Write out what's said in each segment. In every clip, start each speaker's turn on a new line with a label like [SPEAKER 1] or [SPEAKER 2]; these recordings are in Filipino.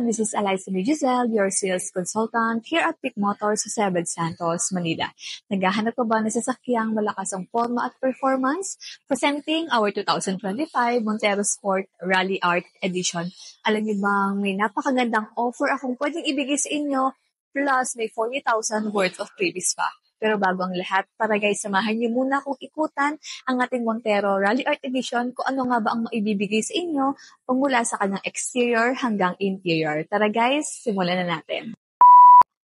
[SPEAKER 1] This is Eliza Giselle, your sales consultant here at Pick Motors sa Sebed Santos, Manila. Naghahanap ka ba ng sasakyang malakas ang forma at performance? Presenting our 2025 Montero Sport Rally Art Edition. Alam niyo bang may napakagandang offer akong pwedeng ibigay sa inyo plus may 40,000 worth of freebies pa. Pero bago ang lahat, tara guys, samahan niyo muna akong ikutan ang ating Montero Rally Art Edition kung ano nga ba ang maibibigay sa inyo mula sa kanyang exterior hanggang interior. Tara guys, simulan na natin.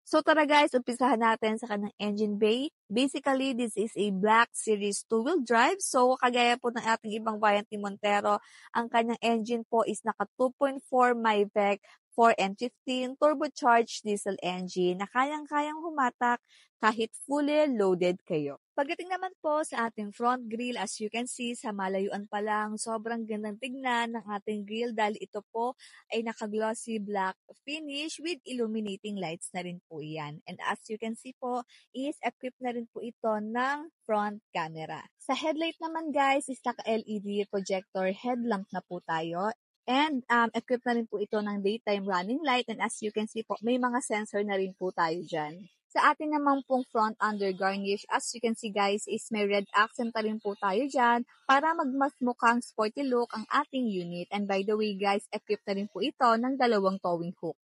[SPEAKER 1] So tara guys, umpisahan natin sa kanyang engine bay. Basically, this is a Black Series 2-wheel drive. So kagaya po ng ating ibang variant ni Montero, ang kanyang engine po is naka 2.4 Myvec 4N15 turbocharged diesel engine na kayang-kayang humatak kahit fully loaded kayo. Pagdating naman po sa ating front grille, as you can see, sa malayuan pa lang, sobrang gandang tignan ng ating grille dahil ito po ay naka-glossy black finish with illuminating lights na rin po yan. And as you can see po, is equipped na rin po ito ng front camera. Sa headlight naman guys, is naka-LED projector headlamp na po tayo. And equipped na rin po ito ng daytime running light. And as you can see po, may mga sensor na rin po tayo dyan. Sa atin naman pong front under garnish, as you can see guys, is may red accent na rin po tayo dyan para magmas mukhang sporty look ang ating unit. And by the way guys, equipped na rin po ito ng dalawang towing hook.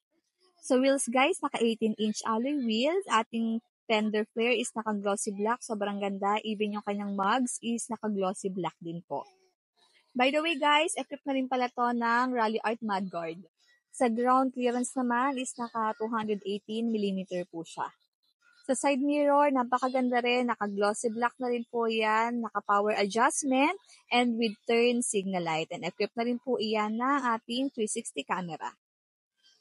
[SPEAKER 1] So wheels guys, naka 18-inch alloy wheels. Ating fender flare is naka glossy black, sobrang ganda. Even yung kanyang mugs is naka glossy black din po. By the way guys, equipped na rin pala to ng Rally Art Mudguard. Sa ground clearance naman is naka 218mm po siya. Sa side mirror, napakaganda rin, naka glossy black na rin po yan, naka power adjustment and with turn signal light. And equipped na rin po iyan ng ating 360 camera.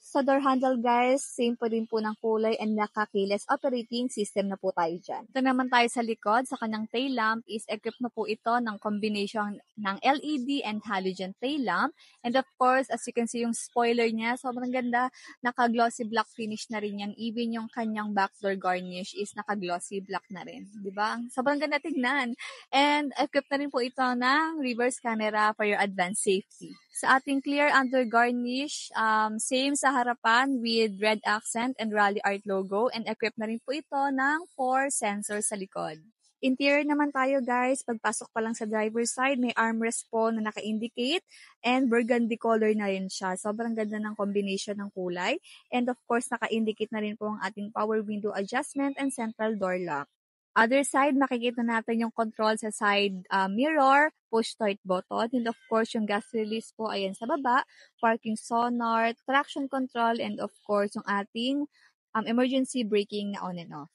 [SPEAKER 1] Sa door handle guys, same po rin po ng kulay and naka-keyless operating system na po tayo dyan. Ito naman tayo sa likod, sa kanyang tail lamp is equipped na po ito ng combination ng LED and halogen tail lamp. And of course, as you can see yung spoiler niya, sobrang ganda, naka-glossy black finish na rin yan. Even yung kanyang back door garnish is naka-glossy black na rin. Diba? Sobrang ganda tignan. And equipped na rin po ito ng reverse camera for your advanced safety. Sa ating clear under garnish, same sa harapan with red accent and Rally Art logo and equipped na rin po ito ng 4 sensors sa likod. Interior naman tayo guys, pagpasok pa lang sa driver's side, may armrest po na naka-indicate and burgundy color na rin siya. Sobrang ganda ng combination ng kulay and of course naka-indicate na rin po ang ating power window adjustment and central door lock. Other side, makikita natin yung control sa side mirror, push start button, and of course, yung gas release po ayan sa baba, parking sonar, traction control, and of course, yung ating emergency braking na on and off.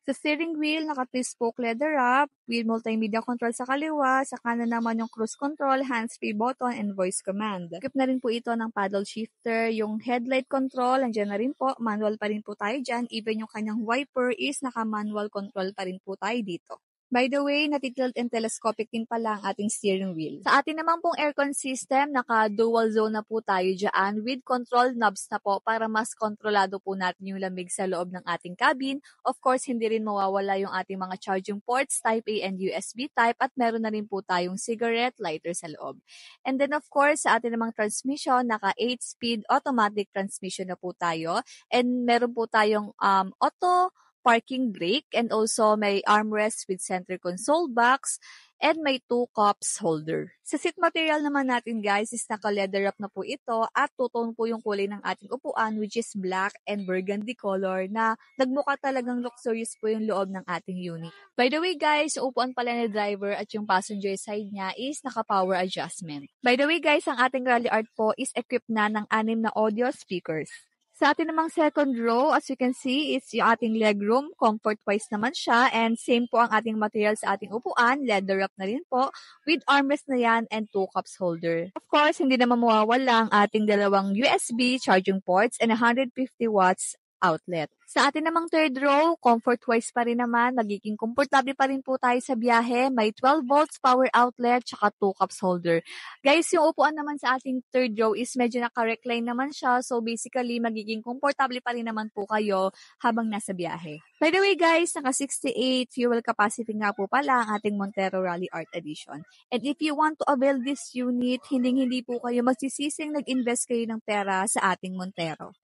[SPEAKER 1] Sa steering wheel, naka-3-spoke leather wrap, with multimedia control sa kaliwa, sa kanan naman yung cruise control, hands-free button, and voice command. Equip na rin po ito ng paddle shifter, yung headlight control, andyan na rin po, manual pa rin po tayo dyan, even yung kanyang wiper is naka-manual control pa rin po tayo dito. By the way, natitilt and telescopic din pala ang ating steering wheel. Sa atin naman pong aircon system, naka-dual zone na po tayo dyan with control knobs na po para mas kontrolado po natin yung lamig sa loob ng ating cabin. Of course, hindi rin mawawala yung ating mga charging ports, Type A and USB type at meron na rin po tayong cigarette lighter sa loob. And then of course, sa atin namang transmission, naka 8-speed automatic transmission na po tayo and meron po tayong auto parking brake and also may armrest with center console box and may 2 cups holder. Sa seat material naman natin guys is naka-leather wrap na po ito at two-tone po yung kulay ng ating upuan which is black and burgundy color na nagmukha talagang luxurious po yung loob ng ating unit. By the way guys, yung upuan pala ni driver at yung passenger side niya is naka-power adjustment. By the way guys, ang ating Rally Art po is equipped na ng 6 na audio speakers. Sa atin namang second row, as you can see, is yung ating legroom. Comfort-wise naman siya. And same po ang ating material sa ating upuan. Leather wrap na rin po. With armrest na yan and 2 cups holder. Of course, hindi naman mawawala ang ating dalawang USB charging ports and 150 watts outlet. Sa atin namang third row, comfort-wise pa rin naman, magiging komportable pa rin po tayo sa biyahe. May 12 volts power outlet, tsaka 2 cups holder. Guys, yung upuan naman sa ating third row is medyo naka-recline naman siya. So basically, magiging komportable pa rin naman po kayo habang nasa biyahe. By the way guys, naka 68 fuel capacity nga po pala ang ating Montero Rally Art Edition. And if you want to avail this unit, hindi po kayo magsisising nag-invest kayo ng pera sa ating Montero.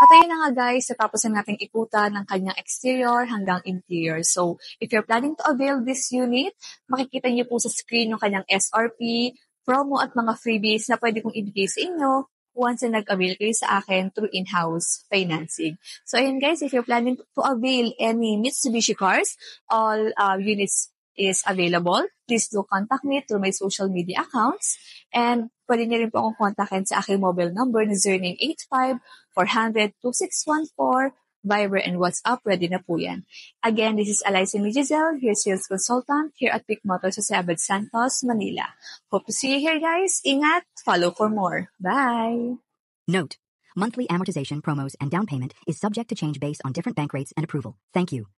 [SPEAKER 1] At ayun na nga guys, natapos na nating ikutan ng kanyang exterior hanggang interior. So, if you're planning to avail this unit, makikita niyo po sa screen yung kanyang SRP, promo at mga freebies na pwede kong ibigay sa inyo once na nag-avail kayo sa akin through in-house financing. So ayun guys, if you're planning to avail any Mitsubishi cars, all units is available. Please do contact me through my social media accounts. And pwede niyo rin po akong kontakin sa aking mobile number na 0985-400-2614. Viber and WhatsApp, ready na po yan. Again, this is Eliza Migisel, your sales consultant here at Pick Motors sa Abad Santos, Manila. Hope to see you here guys. Ingat, follow for more. Bye!
[SPEAKER 2] Note: monthly amortization, promos, and down payment is subject to change based on different bank rates and approval. Thank you.